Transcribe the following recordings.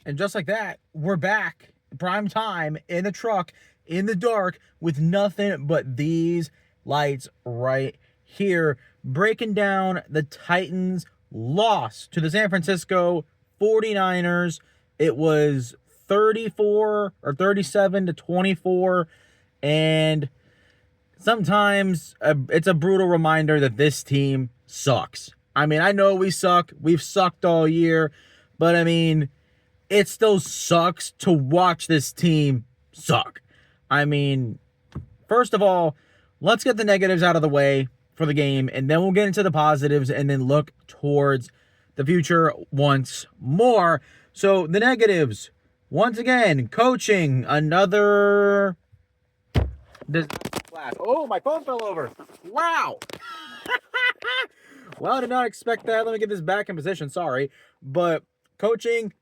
And just like that, we're back, prime time, in the truck, in the dark, with nothing but these lights right here, breaking down the Titans' loss to the San Francisco 49ers. It was 34 or 37 to 24. And sometimes it's a brutal reminder that this team sucks. I mean, I know we suck. We've sucked all year. But I mean, it still sucks to watch this team suck. I mean, first of all, let's get the negatives out of the way for the game, and then we'll get into the positives and then look towards the future once more. So, the negatives, once again, coaching, another. Oh, my phone fell over. Wow. Well, I did not expect that. Let me get this back in position. Sorry. But coaching,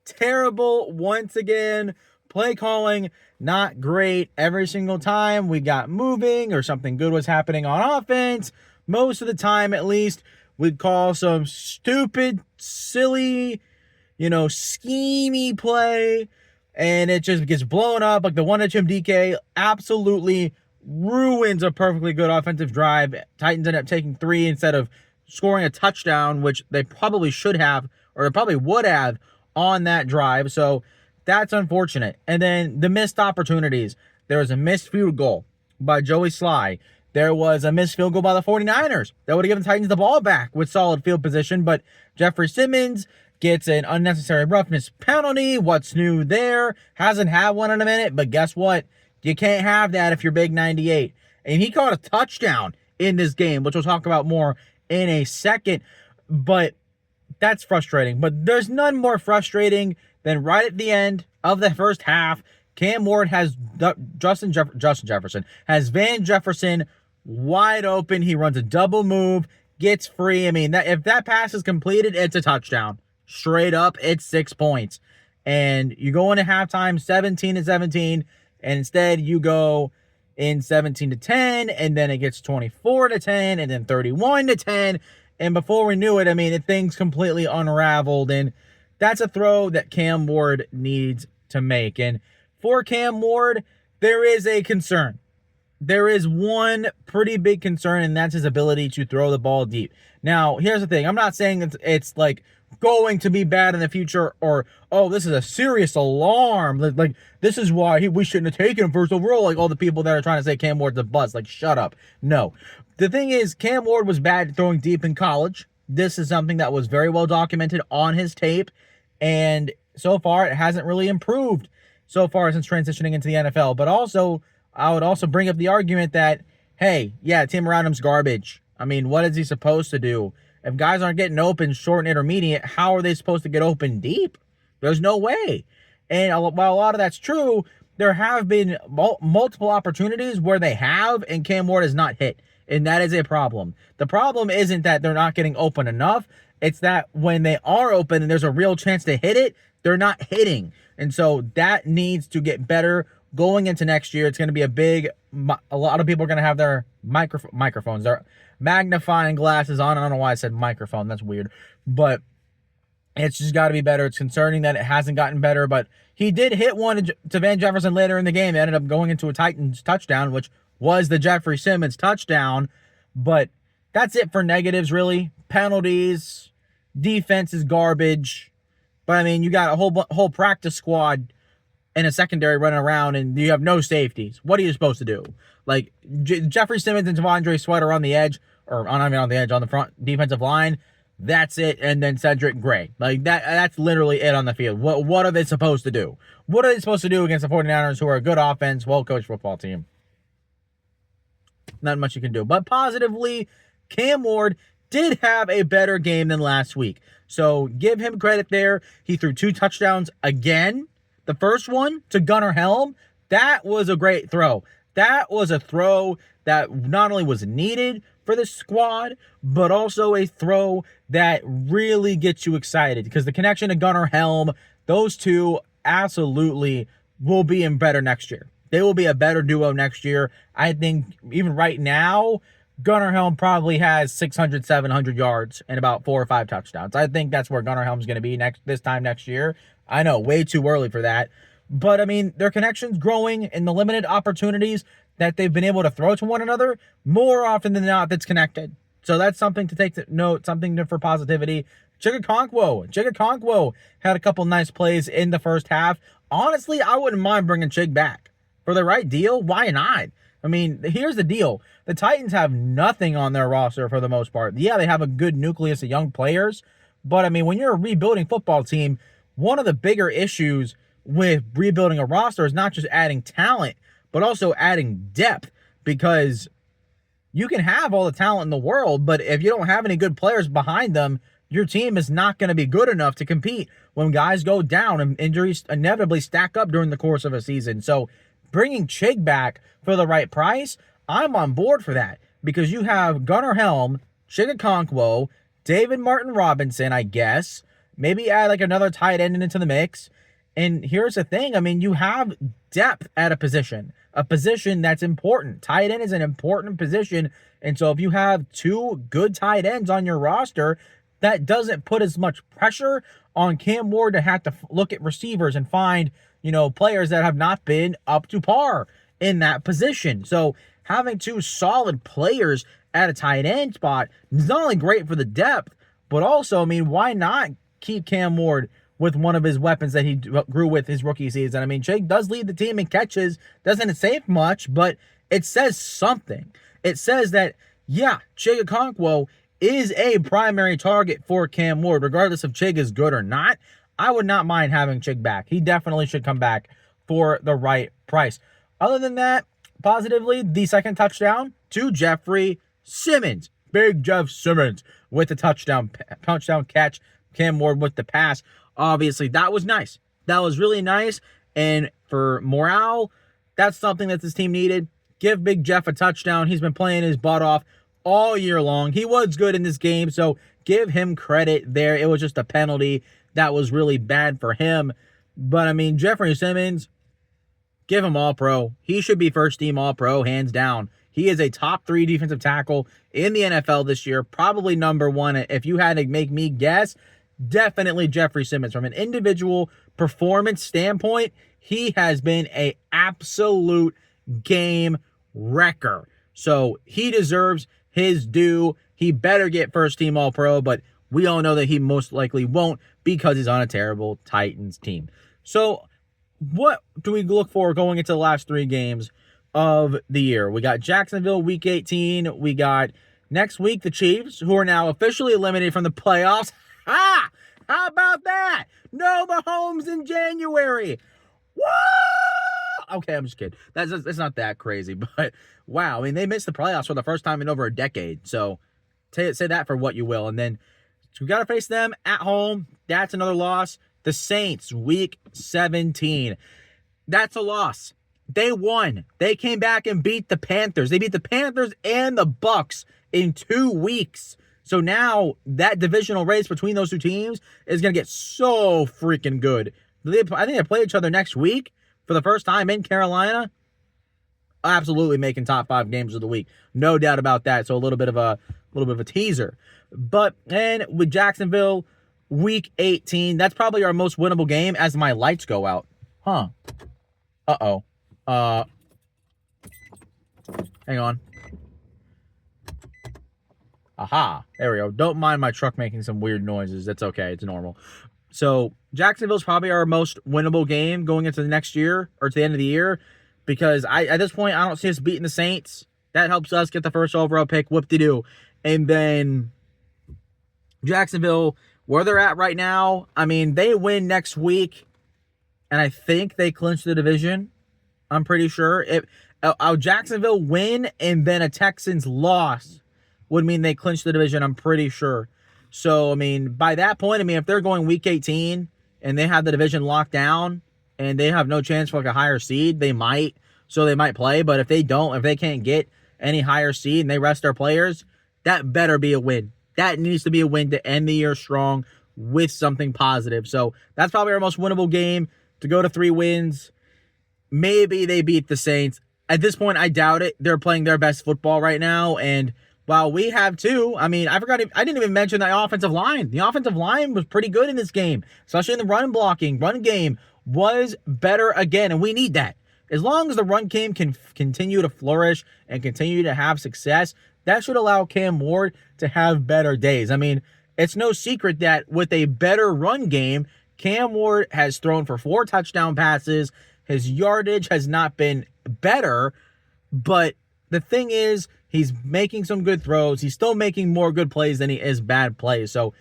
terrible once again. Play calling, not great every single time we got moving or something good was happening on offense. Most of the time, at least, we'd call some stupid, silly, schemey play, and it just gets blown up. Like the one at Jim DK absolutely ruins a perfectly good offensive drive. Titans end up taking 3 instead of scoring a touchdown, which they probably should have, or they probably would have on that drive. So that's unfortunate. And then the missed opportunities. There was a missed field goal by Joey Sly. There was a missed field goal by the 49ers that would have given the Titans the ball back with solid field position, but Jeffrey Simmons gets an unnecessary roughness penalty. What's new there? Hasn't had one in a minute, but guess what? You can't have that if you're big 98. And he caught a touchdown in this game, which we'll talk about more in a second. But that's frustrating. But there's none more frustrating than right at the end of the first half, Cam Ward has Justin Jefferson, has Van Jefferson wide open. He runs a double move, gets free. I mean, if that pass is completed, it's a touchdown. Straight up, it's 6 points. And you go into halftime 17-17, and instead you go in 17-10, and then it gets 24-10, and then 31-10. And before we knew it, I mean, things completely unraveled. And that's a throw that Cam Ward needs to make. And for Cam Ward, there is a concern. There is one pretty big concern, and that's his ability to throw the ball deep. Now, here's the thing. I'm not saying it's like going to be bad in the future or, oh, this is a serious alarm. Like this is why we shouldn't have taken him first overall. Like all the people that are trying to say Cam Ward's a bust. Like, shut up. No. The thing is, Cam Ward was bad at throwing deep in college. This is something that was very well documented on his tape. And so far, it hasn't really improved so far since transitioning into the NFL. But also, I would also bring up the argument that, hey, yeah, Tim Adams garbage. I mean, what is he supposed to do? If guys aren't getting open short and intermediate, how are they supposed to get open deep? There's no way. And while a lot of that's true, there have been multiple opportunities where they have, and Cam Ward has not hit. And that is a problem. The problem isn't that they're not getting open enough. It's that when they are open and there's a real chance to hit it, they're not hitting. And so that needs to get better going into next year. It's going to be a lot of people are going to have their microphones, their magnifying glasses on. I don't know why I said microphone. That's weird. But it's just got to be better. It's concerning that it hasn't gotten better. But he did hit one to Van Jefferson later in the game. It ended up going into a Titans touchdown, which was the Jeffrey Simmons touchdown. But that's it for negatives, really. Penalties, defense is garbage. But, I mean, you got a whole practice squad in a secondary running around, and you have no safeties. What are you supposed to do? Like, Jeffrey Simmons and Devondre Sweat are on the edge, or not even on the edge, on the front defensive line. That's it. And then Cedric Gray. Like, that's literally it on the field. What are they supposed to do? What are they supposed to do against the 49ers, who are a good offense, well-coached football team? Not much you can do. But positively, Cam Ward did have a better game than last week. So give him credit there. He threw 2 touchdowns again. The first one to Gunnar Helm, that was a great throw. That was a throw that not only was needed for the squad, but also a throw that really gets you excited, because the connection to Gunnar Helm, those two absolutely will be in better next year. They will be a better duo next year. I think even right now, Gunnar Helm probably has 600, 700 yards and about 4 or 5 touchdowns. I think that's where Gunnar Helm's going to be this time next year. I know, way too early for that. But, I mean, their connection's growing in the limited opportunities that they've been able to throw to one another. More often than not, that's connected. So that's something to take note, something for positivity. Chig had a couple nice plays in the first half. Honestly, I wouldn't mind bringing Chig back. For the right deal, why not? I mean, here's the deal. The Titans have nothing on their roster for the most part. Yeah, they have a good nucleus of young players, but I mean, when you're a rebuilding football team, one of the bigger issues with rebuilding a roster is not just adding talent, but also adding depth, because you can have all the talent in the world, but if you don't have any good players behind them, your team is not going to be good enough to compete when guys go down and injuries inevitably stack up during the course of a season. So bringing Chig back for the right price, I'm on board for that, because you have Gunnar Helm, Chig, David Martin Robinson, I guess. Maybe add like another tight end into the mix. And here's the thing. I mean, you have depth at a position that's important. Tight end is an important position. And so if you have 2 good tight ends on your roster, that doesn't put as much pressure on Cam Ward to have to look at receivers and find, players that have not been up to par in that position. So having 2 solid players at a tight end spot is not only great for the depth, but also, I mean, why not keep Cam Ward with one of his weapons that he grew with his rookie season? I mean, Jake does lead the team in catches, doesn't save much, but it says something. It says that, yeah, Chig Okonkwo is a primary target for Cam Ward, regardless if Chig is good or not. I would not mind having Chig back. He definitely should come back for the right price. Other than that, positively, the second touchdown to Jeffrey Simmons. Big Jeff Simmons with the touchdown catch. Cam Ward with the pass. Obviously, that was nice. That was really nice. And for morale, that's something that this team needed. Give Big Jeff a touchdown. He's been playing his butt off all year long. He was good in this game, so give him credit there. It was just a penalty that was really bad for him. But, I mean, Jeffrey Simmons, give him All-Pro. He should be first-team All-Pro, hands down. He is a top 3 defensive tackle in the NFL this year, probably number 1. If you had to make me guess, definitely Jeffrey Simmons. From an individual performance standpoint, he has been an absolute game wrecker. So he deserves his due. He better get first-team All-Pro, but we all know that he most likely won't because he's on a terrible Titans team. So what do we look for going into the last 3 games of the year? We got Jacksonville week 18. We got next week the Chiefs, who are now officially eliminated from the playoffs. Ha! How about that? No Mahomes in January. Woo! Okay, I'm just kidding. That's not that crazy, but wow. I mean, they missed the playoffs for the first time in over a decade. So say that for what you will. And then we got to face them at home. That's another loss. The Saints, week 17. That's a loss. They won. They came back and beat the Panthers. They beat the Panthers and the Bucks in 2 weeks. So now that divisional race between those 2 teams is going to get so freaking good. I think they play each other next week for the first time in Carolina. Absolutely making top 5 games of the week. No doubt about that. So a little bit of a teaser. But and with Jacksonville, week 18, that's probably our most winnable game as my lights go out. Huh. Uh-oh. Hang on. Aha. There we go. Don't mind my truck making some weird noises. That's okay. It's normal. So Jacksonville's probably our most winnable game going into the next year or to the end of the year, because at this point, I don't see us beating the Saints. That helps us get the first overall pick. Whoop-de-doo. And then Jacksonville, where they're at right now, I mean, they win next week, and I think they clinch the division. I'm pretty sure. If Jacksonville win and then a Texans loss would mean they clinch the division, I'm pretty sure. So, I mean, by that point, I mean, if they're going week 18 and they have the division locked down and they have no chance for like a higher seed, they might. So they might play. But if they don't, if they can't get any higher seed and they rest their players, that better be a win. That needs to be a win to end the year strong with something positive. So that's probably our most winnable game to go to 3 wins. Maybe they beat the Saints. At this point, I doubt it. They're playing their best football right now, and while we have too, I mean, I didn't even mention the offensive line. The offensive line was pretty good in this game, especially in the run blocking. Run game was better again, and we need that. As long as the run game can continue to flourish and continue to have success, that should allow Cam Ward to have better days. I mean, it's no secret that with a better run game, Cam Ward has thrown for 4 touchdown passes. His yardage has not been better, but the thing is, he's making some good throws. He's still making more good plays than he is bad plays. So,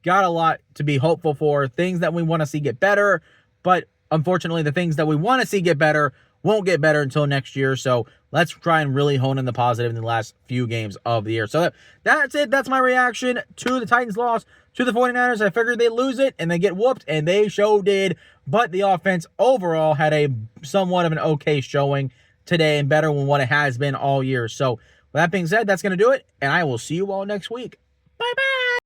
got a lot to be hopeful for. Things that we want to see get better, but unfortunately, the things that we want to see get better won't get better until next year. So, let's try and really hone in the positive in the last few games of the year. So, that's it. That's my reaction to the Titans' loss to the 49ers. I figured they'd lose it and they get whooped, and they sure did. But the offense overall had a somewhat of an okay showing today and better than what it has been all year. So, with that being said, that's going to do it, and I will see you all next week. Bye-bye.